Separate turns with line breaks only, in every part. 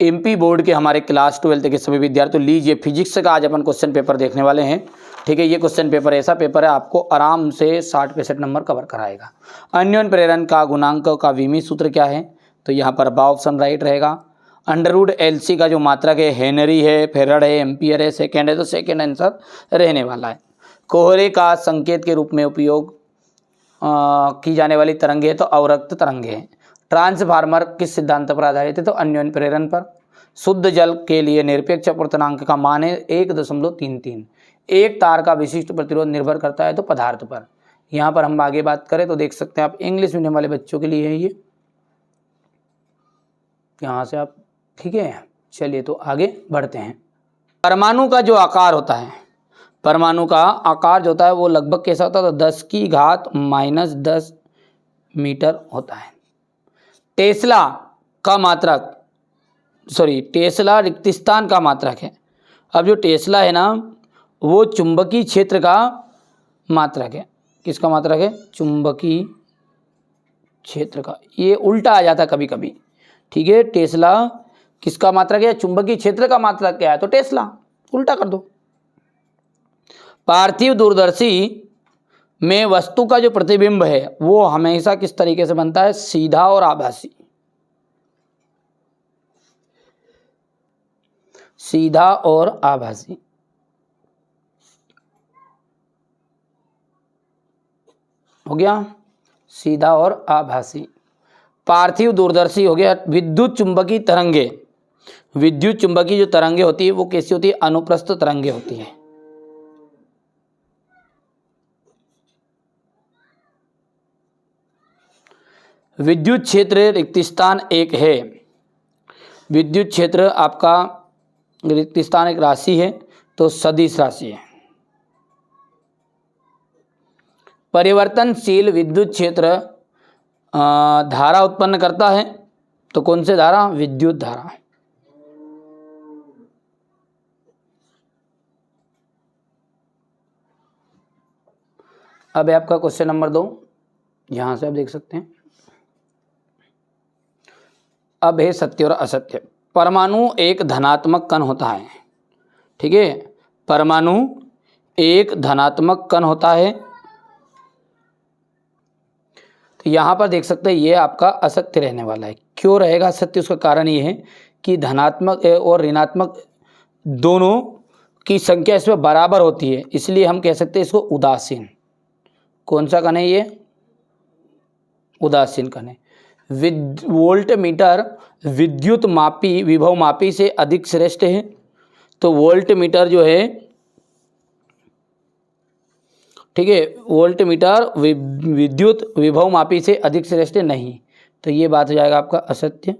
MP board के हमारे class 12 के सभी विद्यार्थियों, लीजिए फिजिक्स का आज अपन क्वेश्चन पेपर देखने वाले हैं। ठीक है, ये क्वेश्चन पेपर ऐसा पेपर है आपको आराम से 60-65 नंबर कवर कराएगा। अन्योन्य प्रेरण का गुणांक का विमीय सूत्र क्या है? तो यहाँ पर बा ऑप्शन राइट रहेगा। अंडरवुड एलसी का जो मात्रक है हेनरी है, फेराड है, एम्पियर है, सेकेंड है, तो सेकेंड आंसर रहने वाला है। कोहरे का संकेत के रूप में उपयोग की जाने वाली तरंगे है तो अवरक्त तरंगे हैं। ट्रांसफार्मर किस सिद्धांत पर आधारित है? तो अन्योन्य प्रेरण पर। शुद्ध जल के लिए निरपेक्ष अपवर्तनांक का मान है 1.33। एक तार का विशिष्ट प्रतिरोध निर्भर करता है तो पदार्थ पर। यहाँ पर हम आगे बात करें तो देख सकते हैं आप, इंग्लिश मीडियम वाले बच्चों के लिए है ये, यहाँ से आप, ठीक है। चलिए तो आगे बढ़ते हैं। परमाणु का जो आकार होता है, परमाणु का आकार जो होता है वो लगभग कैसा होता है? तो 10⁻⁻10 मीटर होता है। टेस्ला का मात्रक, टेस्ला रिक्तिस्थान का मात्रक है। अब जो टेस्ला है ना वो चुंबकीय क्षेत्र का मात्रक है। किसका मात्रक है? चुंबकीय क्षेत्र का। ये उल्टा आ जाता कभी कभी, ठीक है। टेस्ला किसका मात्रक है? चुंबकीय क्षेत्र का मात्रक क्या है? तो टेस्ला, उल्टा कर दो। पार्थिव दूरदर्शी में वस्तु का जो प्रतिबिंब है वो हमेशा किस तरीके से बनता है? सीधा और आभासी। सीधा और आभासी। हो गया, सीधा और आभासी। पार्थिव दूरदर्शी हो गया। विद्युत चुंबकीय तरंगे, विद्युत चुंबकीय जो तरंगे होती है वो कैसी होती है? अनुप्रस्थ तरंगे होती है। विद्युत क्षेत्र रिक्तिस्थान एक है। विद्युत क्षेत्र आपका रिक्तिस्थान एक राशि है तो सदिश राशि है। परिवर्तनशील विद्युत क्षेत्र धारा उत्पन्न करता है तो कौन से धारा? विद्युत धारा। अब है आपका क्वेश्चन नंबर 2, यहां से आप देख सकते हैं। अब है सत्य और असत्य। परमाणु एक धनात्मक कण होता है, ठीक है। परमाणु एक धनात्मक कण होता है तो यहाँ पर देख सकते हैं ये आपका असत्य रहने वाला है। क्यों रहेगा असत्य? उसका कारण ये है कि धनात्मक और ऋणात्मक दोनों की संख्या इसमें बराबर होती है, इसलिए हम कह सकते हैं इसको उदासीन। कौन सा कण है ये? उदासीन कण है। वोल्ट मीटर विद्युत मापी विभव मापी से अधिक श्रेष्ठ है तो वोल्ट मीटर जो है, ठीक है, वोल्ट मीटर विद्युत विभव मापी से अधिक श्रेष्ठ नहीं, तो ये बात हो जाएगा आपका असत्य।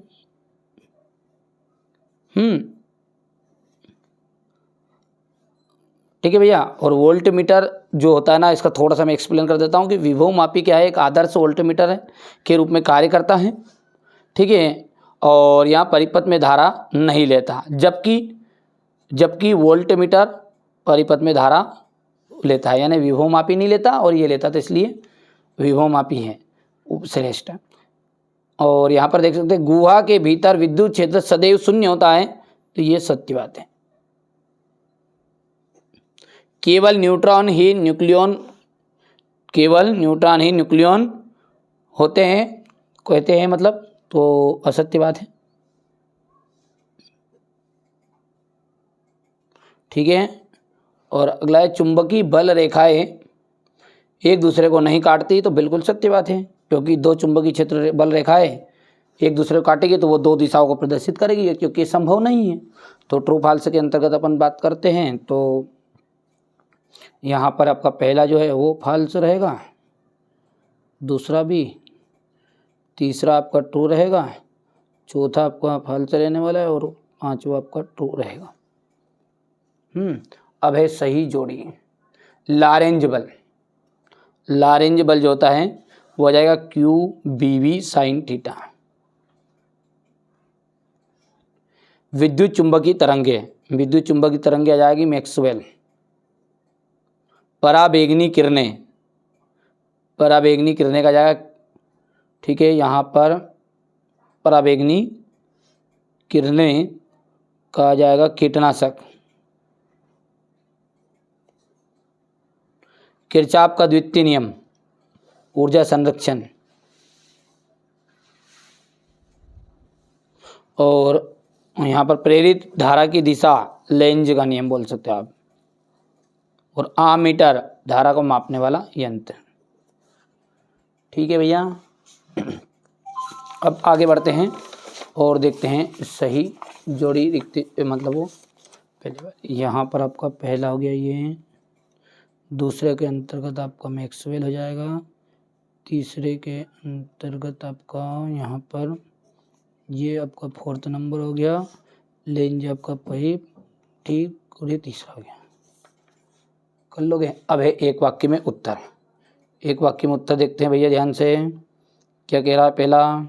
ठीक है भैया। और वोल्ट मीटर जो होता है ना, इसका थोड़ा सा मैं एक्सप्लेन कर देता हूँ कि विभव मापी क्या है? एक आदर्श वोल्ट मीटर है के रूप में कार्य करता है, ठीक है। और यहाँ परिपथ में धारा नहीं लेता, जबकि वोल्ट मीटर परिपथ में धारा लेता है, यानी विभव मापी नहीं लेता और ये लेता, तो इसलिए विभव मापी है श्रेष्ठ। और यहाँ पर देख सकते हैं गुहा के भीतर विद्युत क्षेत्र सदैव शून्य होता है, तो ये सत्य बात है। केवल न्यूट्रॉन ही न्यूक्लियन होते हैं, कहते हैं, मतलब, तो असत्य बात है, ठीक है। और अगला है चुंबकीय बल रेखाएं एक दूसरे को नहीं काटती, तो बिल्कुल सत्य बात है, क्योंकि दो चुंबकीय क्षेत्र बल रेखाएं एक दूसरे को काटेगी तो वो दो दिशाओं को प्रदर्शित करेगी, क्योंकि संभव नहीं है। तो ट्रू फॉल्स के अंतर्गत अपन बात करते हैं तो यहाँ पर आपका पहला जो है वो फॉल्स रहेगा, दूसरा भी, तीसरा आपका ट्रू रहेगा, चौथा आपका फॉल्स रहने वाला है और पांचवा आपका ट्रू रहेगा। अब है सही जोड़ी। लॉरेंज बल जो होता है वो आ जाएगा QBV sin थीटा। विद्युत चुंबकीय तरंगे आ जाएगी मैक्सवेल। पराबैंगनी किरणें का जाएगा, ठीक है। यहाँ पर पराबैंगनी किरणें कहा जाएगा कीटनाशक। किरचॉफ का द्वितीय नियम ऊर्जा संरक्षण। और यहाँ पर प्रेरित धारा की दिशा लेंज का नियम बोल सकते हो आप। और आमीटर धारा को मापने वाला यंत्र। ठीक है भैया। अब आगे बढ़ते हैं और देखते हैं सही जोड़ी दिखती, मतलब वो पहले यहाँ पर आपका पहला हो गया ये, दूसरे के अंतर्गत आपका मैक्सवेल हो जाएगा, तीसरे के अंतर्गत आपका यहाँ पर ये आपका फोर्थ नंबर हो गया, लेंज आपका पाइप, ठीक, और ये तीसरा हो गया। कर लोगे। अब है एक वाक्य में उत्तर। एक वाक्य में उत्तर देखते हैं भैया ध्यान से, क्या कह रहा है पहला,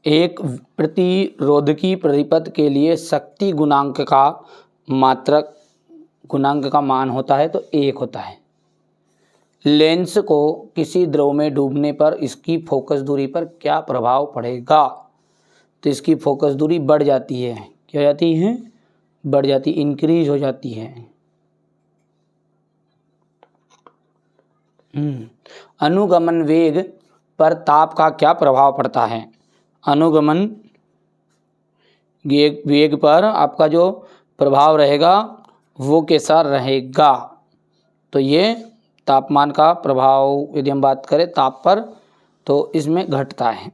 एक प्रतिरोधकी परिपथ के लिए शक्ति गुणांक का मात्रक गुणांक का मान होता है तो 1 होता है। लेंस को किसी द्रव में डूबने पर इसकी फोकस दूरी पर क्या प्रभाव पड़ेगा? तो इसकी फोकस दूरी बढ़ जाती है। क्या हो जाती है? बढ़ जाती, इंक्रीज हो जाती है। अनुगमन वेग पर ताप का क्या प्रभाव पड़ता है? अनुगमन वेग पर आपका जो प्रभाव रहेगा वो कैसा रहेगा? तो ये तापमान का प्रभाव यदि हम बात करें ताप पर तो इसमें घटता है,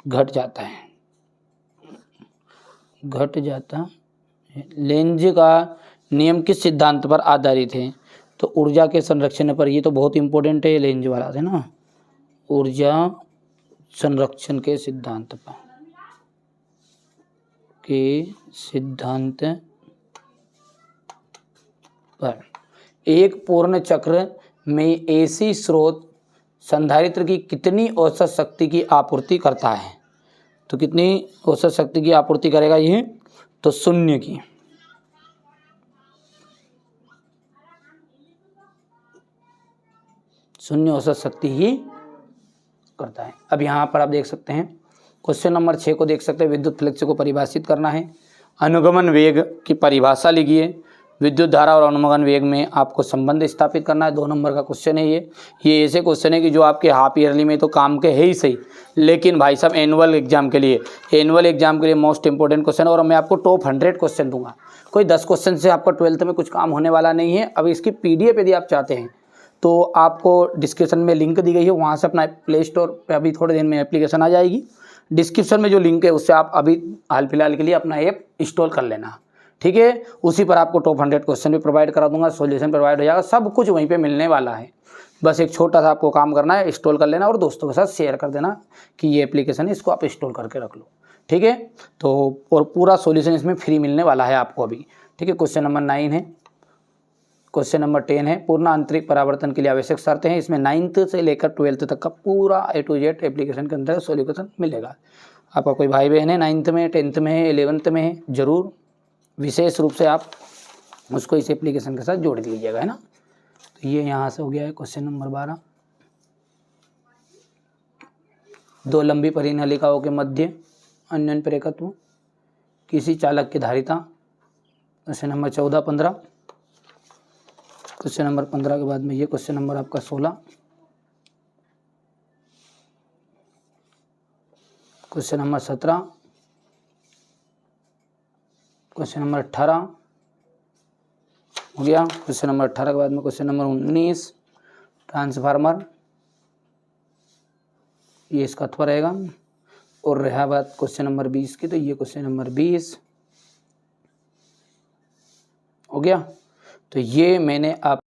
घट जाता है, घट जाता है। लेंज का नियम किस सिद्धांत पर आधारित है? तो ऊर्जा के संरक्षण पर। ये तो बहुत इंपॉर्टेंट है लेंज वाला है ना, ऊर्जा संरक्षण के सिद्धांत पर। एक पूर्ण चक्र में एसी स्रोत संधारित्र की कितनी औसत शक्ति की आपूर्ति करता है? तो कितनी औसत शक्ति की आपूर्ति करेगा ये? तो 0 की। शून्य औसत शक्ति ही करता है। अब यहाँ पर आप देख सकते हैं क्वेश्चन नंबर 6 को देख सकते हैं। विद्युत फ्लक्स को परिभाषित करना है। अनुगमन वेग की परिभाषा लिखिए। विद्युत धारा और अनुगमन वेग में आपको संबंध स्थापित करना है। 2 नंबर का क्वेश्चन है ये ऐसे क्वेश्चन है कि जो आपके हाफ ईयरली में तो काम के है ही सही, लेकिन भाई साहब एनुअल एग्जाम के लिए मोस्ट इंपॉर्टेंट क्वेश्चन। और मैं आपको टॉप 100 क्वेश्चन दूंगा। कोई 10 क्वेश्चन से आपका 12th में कुछ काम होने वाला नहीं है। अब इसकी PDF यदि आप चाहते हैं तो आपको डिस्क्रिप्शन में लिंक दी गई है, वहाँ से अपना प्ले स्टोर पर अभी थोड़े दिन में एप्लीकेशन आ जाएगी। डिस्क्रिप्शन में जो लिंक है उससे आप अभी हाल फिलहाल के लिए अपना ऐप इंस्टॉल कर लेना। ठीक है, उसी पर आपको टॉप 100 क्वेश्चन भी प्रोवाइड करा दूंगा, सॉल्यूशन प्रोवाइड हो जाएगा, सब कुछ वहीं पे मिलने वाला है। बस एक छोटा सा आपको काम करना है, इंस्टॉल कर लेना और दोस्तों के साथ शेयर कर देना कि ये एप्लीकेशन है, इसको आप इंस्टॉल करके रख लो। ठीक है, तो और पूरा सॉल्यूशन इसमें फ्री मिलने वाला है आपको अभी। ठीक है, क्वेश्चन नंबर 9 है। क्वेश्चन नंबर 10 है, पूर्ण आंतरिक परावर्तन के लिए आवश्यक शर्तें हैं। इसमें 9th से लेकर 12th तक का पूरा A to Z एप्लीकेशन के अंदर सॉल्यूशन मिलेगा। आपका कोई भाई बहन है 9th में, 10th में है, 11th में है, जरूर विशेष रूप से आप उसको इस एप्लीकेशन के साथ जोड़ दीजिएगा, है ना। तो ये यहाँ से हो गया है क्वेश्चन नंबर 12। 2 लंबी परिनलिकाओं के मध्य अन्योन्य प्रेरकत्व किसी चालक की धारिता। Question number 14-15। क्वेश्चन नंबर 15 के बाद में ये क्वेश्चन नंबर आपका 16। Question number 17। क्वेश्चन नंबर 18 हो गया। क्वेश्चन नंबर 18 के बाद में क्वेश्चन नंबर 19 ट्रांसफार्मर, ये इसका अथवा रहेगा। और रहा बात क्वेश्चन नंबर 20 की, तो ये क्वेश्चन नंबर 20 हो गया। तो ये मैंने आप